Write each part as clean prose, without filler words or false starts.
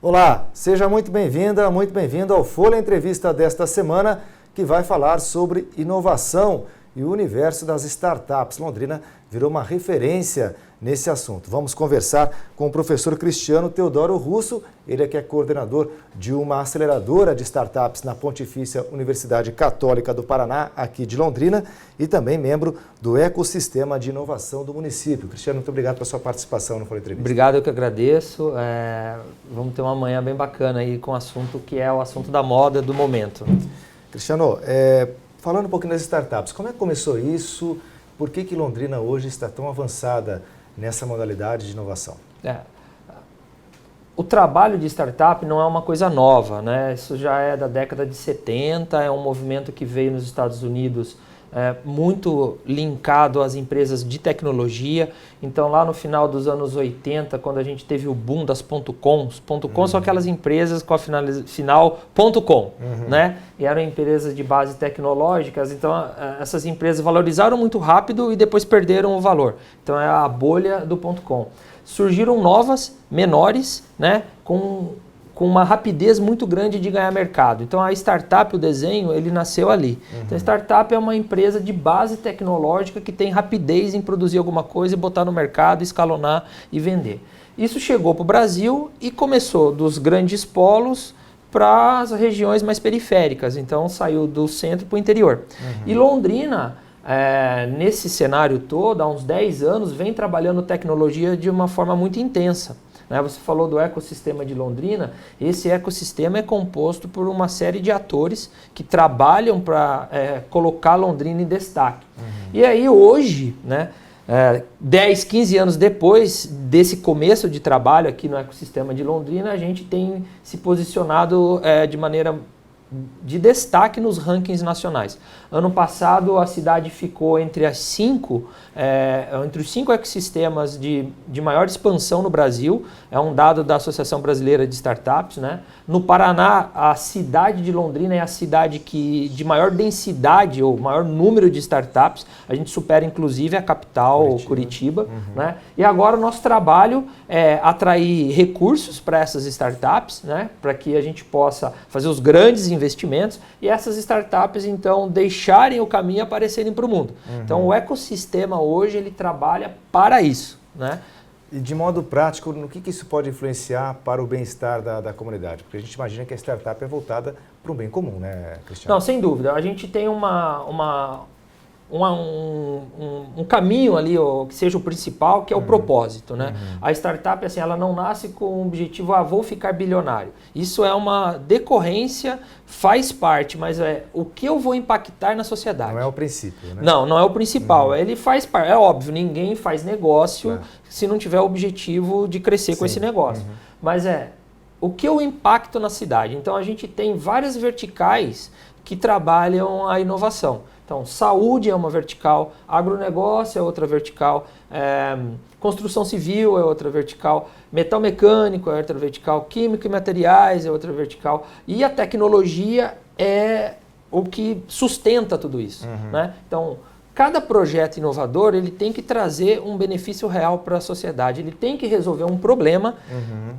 Olá, seja muito bem-vinda, muito bem-vindo ao Folha Entrevista desta semana, que vai falar sobre inovação e o universo das startups. Londrina virou uma referência nesse assunto. Vamos conversar com o professor Cristiano Teodoro Russo, ele é que é coordenador de uma aceleradora de startups na Pontifícia Universidade Católica do Paraná, aqui de Londrina, e também membro do ecossistema de inovação do município. Cristiano, muito obrigado pela sua participação no Folha Entrevista. Obrigado, eu que agradeço. Vamos ter uma manhã bem bacana aí com o assunto que é o assunto da moda do momento. Cristiano, falando um pouquinho das startups, como é que começou isso? Por que Londrina hoje está tão avançada nessa modalidade de inovação? O trabalho de startup não é uma coisa nova, né? Isso já é da década de 70, é um movimento que veio nos Estados Unidos muito linkado às empresas de tecnologia. Então, lá no final dos anos 80, quando a gente teve o boom das .com, são aquelas empresas com a final .com, né? E eram empresas de base tecnológicas, então essas empresas valorizaram muito rápido e depois perderam o valor. Então, é a bolha do .com. Surgiram novas, menores, né? Com uma rapidez muito grande de ganhar mercado. Então, a startup, o desenho, ele nasceu ali. Então, a startup é uma empresa de base tecnológica que tem rapidez em produzir alguma coisa e botar no mercado, escalonar e vender. Isso chegou para o Brasil e começou dos grandes polos para as regiões mais periféricas. Então, saiu do centro para o interior. E Londrina, nesse cenário todo, há uns 10 anos, vem trabalhando tecnologia de uma forma muito intensa. Você falou do ecossistema de Londrina. Esse ecossistema é composto por uma série de atores que trabalham para colocar Londrina em destaque. E aí hoje, 10, 15 anos depois desse começo de trabalho aqui no ecossistema de Londrina, a gente tem se posicionado de maneira de destaque nos rankings nacionais. Ano passado a cidade ficou entre os 5 ecossistemas de maior expansão no Brasil, é um dado da Associação Brasileira de Startups, né? No Paraná, a cidade de Londrina é a cidade de maior densidade ou maior número de startups, a gente supera inclusive a capital Curitiba. Né? E agora o nosso trabalho é atrair recursos para essas startups, né? Para que a gente possa fazer os grandes investimentos e essas startups então deixarem o caminho e aparecerem para o mundo. Então o ecossistema hoje ele trabalha para isso, né? E de modo prático, no que isso pode influenciar para o bem-estar da comunidade? Porque a gente imagina que a startup é voltada para um bem comum, né, Cristiano? Não, sem dúvida. A gente tem um caminho ali, que seja o principal, que é o propósito, né? A startup, assim, ela não nasce com o objetivo, vou ficar bilionário. Isso é uma decorrência, faz parte, mas o que eu vou impactar na sociedade. Não é o princípio, né? Não é o principal. Ele faz parte, é óbvio, ninguém faz negócio se não tiver o objetivo de crescer com esse negócio. Mas o que eu impacto na cidade? Então, a gente tem várias verticais que trabalham a inovação. Então, saúde é uma vertical, agronegócio é outra vertical, construção civil é outra vertical, metal mecânico é outra vertical, químico e materiais é outra vertical, e a tecnologia é o que sustenta tudo isso. Né? Então, cada projeto inovador ele tem que trazer um benefício real para a sociedade, ele tem que resolver um problema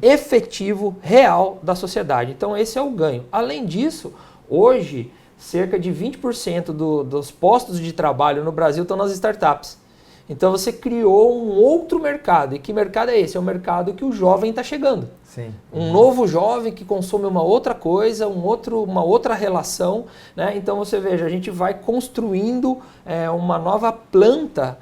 efetivo, real da sociedade. Então, esse é o ganho. Além disso, hoje, cerca de 20% dos postos de trabalho no Brasil estão nas startups. Então você criou um outro mercado. E que mercado é esse? É o mercado que o jovem está chegando. Sim. Um novo jovem que consome uma outra coisa, uma outra relação. Né? Então você veja, a gente vai construindo uma nova planta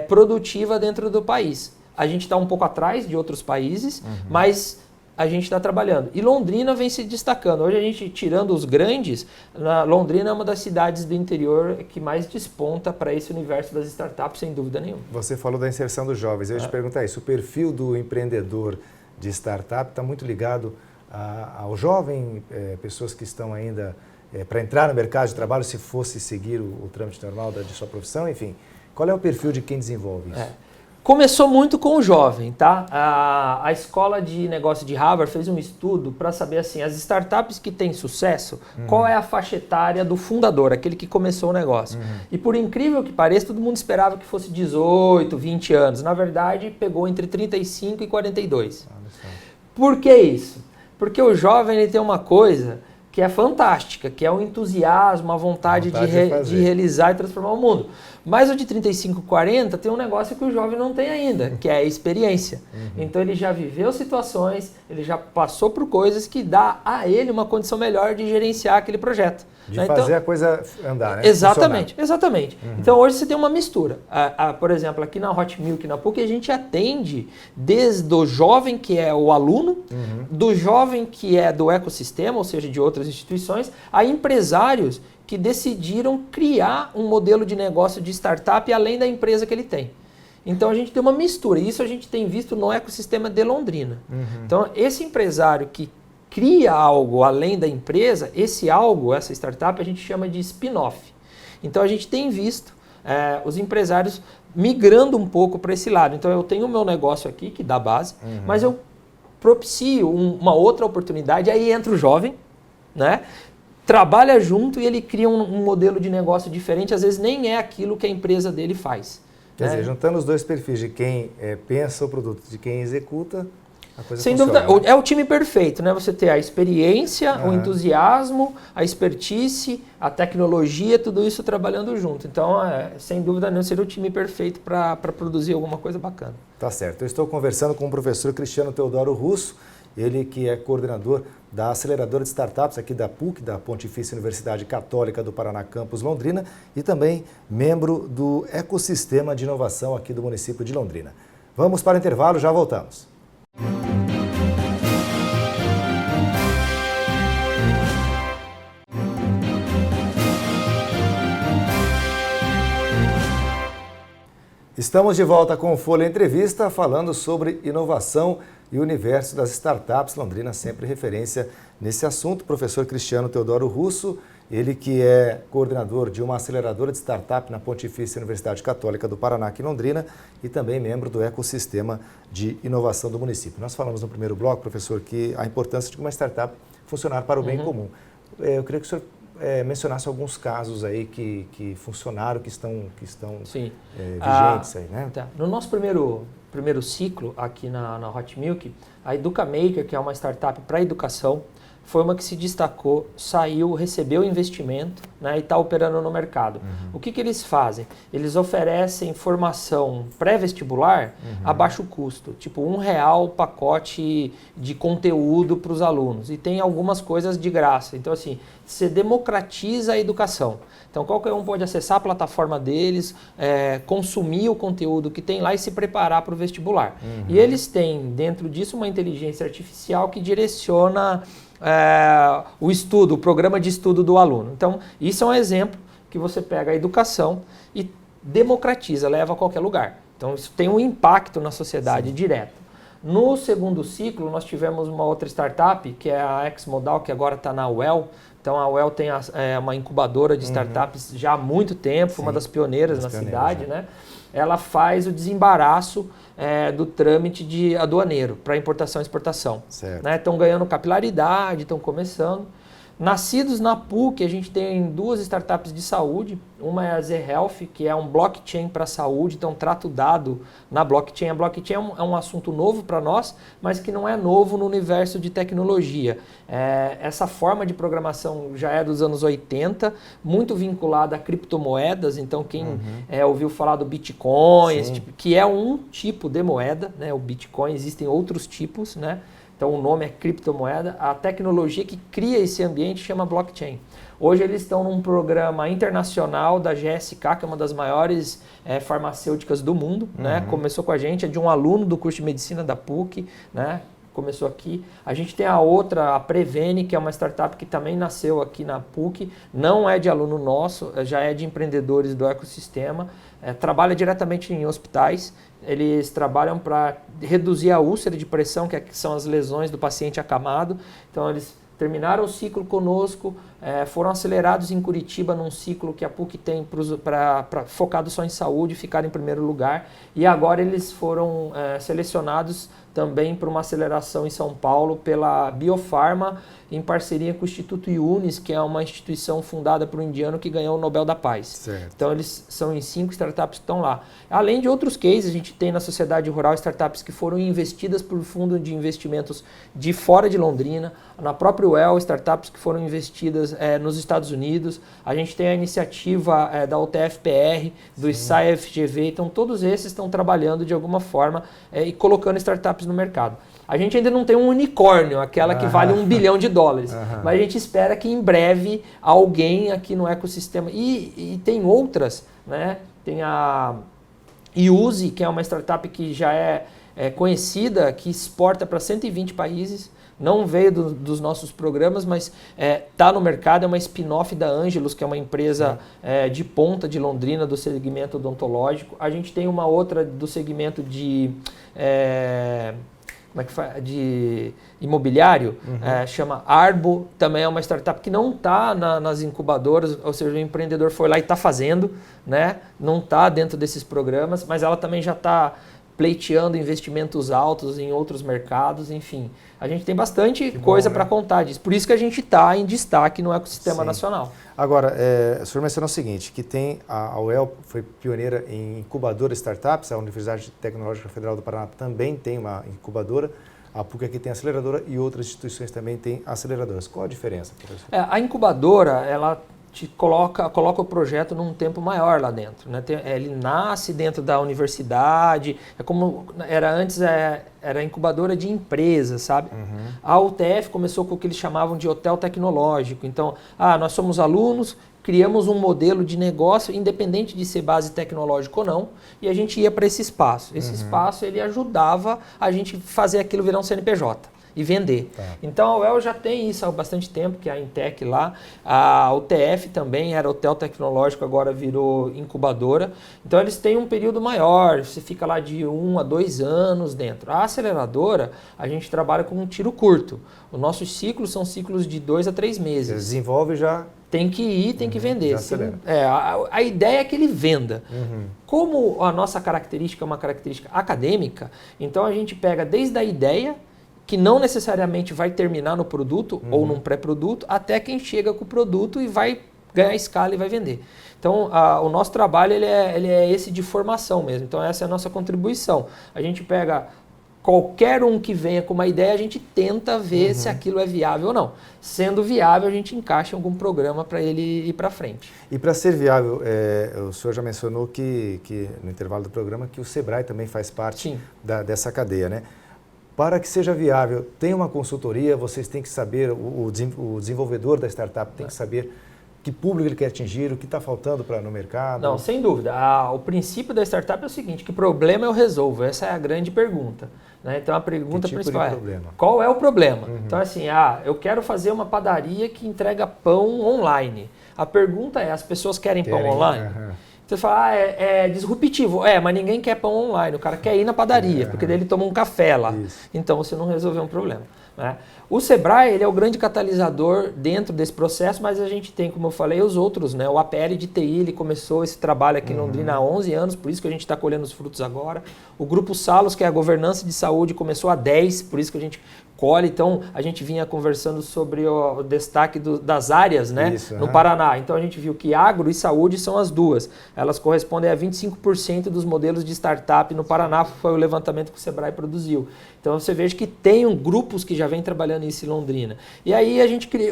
produtiva dentro do país. A gente está um pouco atrás de outros países, mas a gente está trabalhando. E Londrina vem se destacando. Hoje a gente, tirando os grandes, Londrina é uma das cidades do interior que mais desponta para esse universo das startups, sem dúvida nenhuma. Você falou da inserção dos jovens. Eu ia te perguntar isso. O perfil do empreendedor de startup está muito ligado ao jovem, pessoas que estão ainda para entrar no mercado de trabalho, se fosse seguir o trâmite normal de sua profissão, enfim. Qual é o perfil de quem desenvolve isso? Começou muito com o jovem, tá? A Escola de Negócio de Harvard fez um estudo para saber assim, as startups que têm sucesso, qual é a faixa etária do fundador, aquele que começou o negócio. E por incrível que pareça, todo mundo esperava que fosse 18, 20 anos. Na verdade, pegou entre 35 e 42. Por que isso? Porque o jovem ele tem uma coisa que é fantástica, que é o entusiasmo, a vontade de realizar e transformar o mundo. Mas o de 35, 40 tem um negócio que o jovem não tem ainda, que é a experiência. Então ele já viveu situações, ele já passou por coisas que dá a ele uma condição melhor de gerenciar aquele projeto. De fazer a coisa andar, né? Exatamente, exatamente. Então hoje você tem uma mistura. Por exemplo, aqui na Hot Milk, na PUC, a gente atende desde o jovem que é o aluno, do jovem que é do ecossistema, ou seja, de outras instituições, a empresários que decidiram criar um modelo de negócio de startup além da empresa que ele tem. Então a gente tem uma mistura, e isso a gente tem visto no ecossistema de Londrina. Então esse empresário que cria algo além da empresa, esse algo, essa startup, a gente chama de spin-off. Então a gente tem visto os empresários migrando um pouco para esse lado. Então eu tenho o meu negócio aqui, que dá base, mas eu propicio uma outra oportunidade, aí entra o jovem, né? Trabalha junto e ele cria um modelo de negócio diferente, às vezes nem é aquilo que a empresa dele faz. Quer dizer, juntando os dois perfis de quem pensa o produto, de quem executa, a coisa sem funciona, dúvida, né? é o time perfeito, né? Você ter a experiência, o entusiasmo, a expertise, a tecnologia, tudo isso trabalhando junto. Então, sem dúvida nenhuma, seria o time perfeito para produzir alguma coisa bacana. Tá certo. Eu estou conversando com o professor Cristiano Teodoro Russo, ele que é coordenador da aceleradora de startups aqui da PUC, da Pontifícia Universidade Católica do Paraná, Campus Londrina, e também membro do ecossistema de inovação aqui do município de Londrina. Vamos para o intervalo, já voltamos. Estamos de volta com o Folha Entrevista, falando sobre inovação e o universo das startups. Londrina sempre referência nesse assunto. Professor Cristiano Teodoro Russo, ele que é coordenador de uma aceleradora de startup na Pontifícia Universidade Católica do Paraná, aqui em Londrina, e também membro do ecossistema de inovação do município. Nós falamos no primeiro bloco, professor, que a importância de uma startup funcionar para o bem comum. Eu queria que o senhor mencionasse alguns casos aí que funcionaram, que estão vigentes aí, né? Tá. No nosso primeiro ciclo aqui na Hot Milk, a Educamaker, que é uma startup para educação, foi uma que se destacou, saiu, recebeu investimento, né, e está operando no mercado. O que eles fazem? Eles oferecem formação pré-vestibular a baixo custo, tipo R$1 pacote de conteúdo para os alunos. E tem algumas coisas de graça. Então, assim, você democratiza a educação. Então, qualquer um pode acessar a plataforma deles, consumir o conteúdo que tem lá e se preparar para o vestibular. E eles têm, dentro disso, uma inteligência artificial que direciona o estudo, o programa de estudo do aluno. Então, isso é um exemplo que você pega a educação e democratiza, leva a qualquer lugar. Então, isso tem um impacto na sociedade direto. No segundo ciclo, nós tivemos uma outra startup, que é a Xmodal, que agora está na UEL. Então, a UEL tem uma incubadora de startups já há muito tempo, uma das pioneiras na cidade, né? Ela faz o desembaraço do trâmite de aduaneiro para importação e exportação. Né? Estão ganhando capilaridade, estão começando. Nascidos na PUC, a gente tem duas startups de saúde. Uma é a Z-Health, que é um blockchain para a saúde, então trata o dado na blockchain. A blockchain é um assunto novo para nós, mas que não é novo no universo de tecnologia. Essa forma de programação já é dos anos 80, muito vinculada a criptomoedas. Então quem ouviu falar do Bitcoin, que é um tipo de moeda, né? O Bitcoin, existem outros tipos, né? Então o nome é criptomoeda, a tecnologia que cria esse ambiente chama blockchain. Hoje eles estão num programa internacional da GSK, que é uma das maiores farmacêuticas do mundo, né? Começou com a gente, é de um aluno do curso de medicina da PUC, né? Começou aqui. A gente tem a outra, a Prevene, que é uma startup que também nasceu aqui na PUC, não é de aluno nosso, já é de empreendedores do ecossistema, trabalha diretamente em hospitais. Eles trabalham para reduzir a úlcera de pressão, que são as lesões do paciente acamado. Então, eles terminaram o ciclo conosco, foram acelerados em Curitiba num ciclo que a PUC tem focado só em saúde, ficar em primeiro lugar. E agora eles foram selecionados também para uma aceleração em São Paulo pela Biofarma, em parceria com o Instituto Yunis, que é uma instituição fundada por um indiano que ganhou o Nobel da Paz. Certo. Então eles são em 5 startups que estão lá. Além de outros cases, a gente tem na sociedade rural startups que foram investidas por fundo de investimentos de fora de Londrina, na própria UEL, startups que foram investidas nos Estados Unidos. A gente tem a iniciativa da UTF-PR, do SAI-FGV, então todos esses estão trabalhando de alguma forma e colocando startups no mercado. A gente ainda não tem um unicórnio, aquela que vale $1 bilhão, mas a gente espera que em breve alguém aqui no ecossistema, e tem outras, né? Tem a Iuse, que é uma startup que já é conhecida, que exporta para 120 países, não veio dos nossos programas, mas está no mercado, é uma spin-off da Angelus, que é uma empresa de ponta de Londrina, do segmento odontológico. A gente tem uma outra do segmento de imobiliário, chama Arbo, também é uma startup que não está nas incubadoras, ou seja, o empreendedor foi lá e está fazendo, né? Não está dentro desses programas, mas ela também já está pleiteando investimentos altos em outros mercados, enfim. A gente tem bastante coisa para contar disso. Por isso que a gente está em destaque no ecossistema nacional. Agora, o senhor mencionou o seguinte, que tem a UEL foi pioneira em incubadora startups, a Universidade Tecnológica Federal do Paraná também tem uma incubadora, a PUC aqui tem aceleradora e outras instituições também têm aceleradoras. Qual a diferença, professor? A incubadora, ela te coloca o projeto num tempo maior lá dentro, né? Ele nasce dentro da universidade, é como era antes, era incubadora de empresas, sabe? A UTF começou com o que eles chamavam de hotel tecnológico. Então, nós somos alunos, criamos um modelo de negócio, independente de ser base tecnológica ou não, e a gente ia para esse espaço. Esse espaço ele ajudava a gente fazer aquilo virar um CNPJ. E vender. Então a UEL já tem isso há bastante tempo, que é a Intec lá. A UTF também era hotel tecnológico, agora virou incubadora. Então eles têm um período maior, você fica lá de 1 a 2 anos dentro. A aceleradora, a gente trabalha com um tiro curto. Os nossos ciclos são ciclos de 2 a 3 meses. Você desenvolve já... Tem que ir, tem que vender. A ideia é que ele venda. Como a nossa característica é uma característica acadêmica, então a gente pega desde a ideia, que não necessariamente vai terminar no produto ou num pré-produto, até quem chega com o produto e vai ganhar escala e vai vender. Então, o nosso trabalho ele é esse de formação mesmo. Então, essa é a nossa contribuição. A gente pega qualquer um que venha com uma ideia, a gente tenta ver se aquilo é viável ou não. Sendo viável, a gente encaixa em algum programa para ele ir para frente. E para ser viável, o senhor já mencionou que no intervalo do programa que o Sebrae também faz parte dessa cadeia, né? Para que seja viável, tem uma consultoria, vocês têm que saber, o desenvolvedor da startup tem que saber que público ele quer atingir, o que está faltando no mercado. Não, sem dúvida. O princípio da startup é o seguinte, que problema eu resolvo? Essa é a grande pergunta. Né? Então a pergunta principal é, qual é o problema? Então assim, eu quero fazer uma padaria que entrega pão online. A pergunta é, as pessoas querem pão online? Você fala, é disruptivo. Mas ninguém quer pão online. O cara quer ir na padaria, porque daí ele toma um café lá. Então você não resolveu um problema. Né? O Sebrae ele é o grande catalisador dentro desse processo, mas a gente tem, como eu falei, os outros. Né? O APL de TI ele começou esse trabalho aqui em Londrina há 11 anos, por isso que a gente está colhendo os frutos agora. O Grupo Salos, que é a governança de saúde, começou há 10, por isso que a gente colhe. Então, a gente vinha conversando sobre o destaque das áreas, né, no Paraná. Então, a gente viu que agro e saúde são as duas. Elas correspondem a 25% dos modelos de startup no Paraná, foi o levantamento que o Sebrae produziu. Então, você veja que tem grupos que já vêm trabalhando nisso em Londrina. E aí,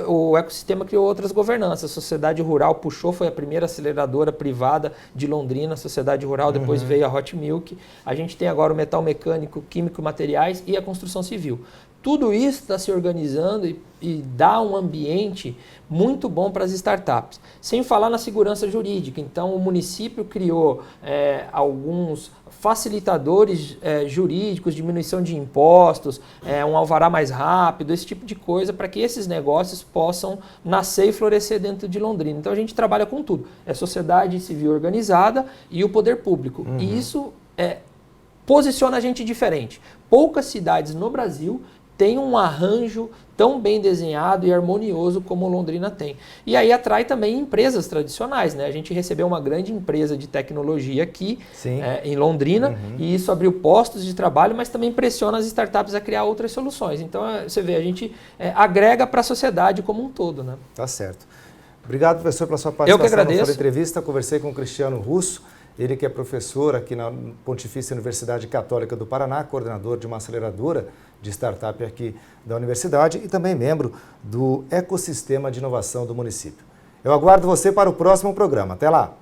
o ecossistema criou outras governanças. A Sociedade Rural puxou, foi a primeira aceleradora privada de Londrina, a Sociedade Rural, depois veio a Hot Milk. A gente tem agora o metal mecânico, químico, materiais e a construção civil. Tudo isso está se organizando e dá um ambiente muito bom para as startups. Sem falar na segurança jurídica. Então, o município criou alguns facilitadores jurídicos, diminuição de impostos, um alvará mais rápido, esse tipo de coisa, para que esses negócios possam nascer e florescer dentro de Londrina. Então, a gente trabalha com tudo. É sociedade civil organizada e o poder público. E isso posiciona a gente diferente. Poucas cidades no Brasil tem um arranjo tão bem desenhado e harmonioso como Londrina tem. E aí atrai também empresas tradicionais, né? A gente recebeu uma grande empresa de tecnologia aqui em Londrina, e isso abriu postos de trabalho, mas também pressiona as startups a criar outras soluções. Então, você vê, a gente agrega para a sociedade como um todo, né? Tá certo. Obrigado, professor, pela sua participação. Eu que agradeço. Na entrevista. Conversei com o Cristiano Russo, ele que é professor aqui na Pontifícia Universidade Católica do Paraná, coordenador de uma aceleradora de startup aqui da universidade e também membro do ecossistema de inovação do município. Eu aguardo você para o próximo programa. Até lá!